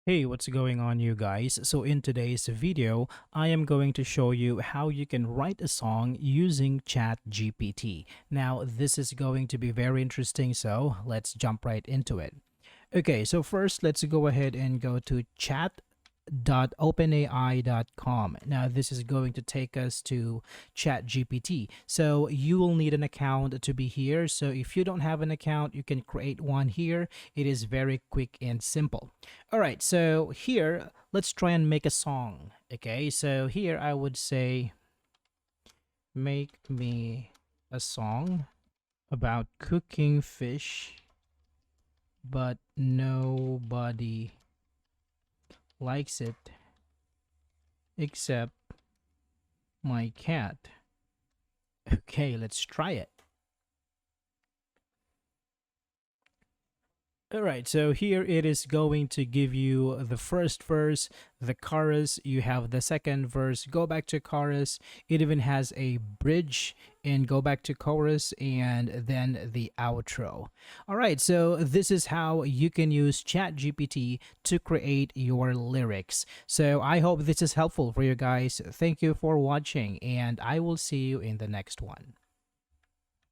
Hey, what's going on, you guys? So, in today's video, I am going to show you how you can write a song using ChatGPT. Now, this is going to be very interesting, so let's jump right into it. Okay, so first, let's go ahead and go to chat.openai.com. Now, this is going to take us to ChatGPT. So, you will need an account to be here. So, if you don't have an account, you can create one here. It is very quick and simple. All right, so here, let's try and make a song. Okay, so here I would say, make me a song about cooking fish, but nobody likes it except my cat. Okay, let's try it. All right, so here it is going to give you the first verse, the chorus, you have the second verse, go back to chorus. It even has a bridge and go back to chorus and then the outro. All right, so this is how you can use ChatGPT to create your lyrics. So I hope this is helpful for you guys. Thank you for watching and I will see you in the next one.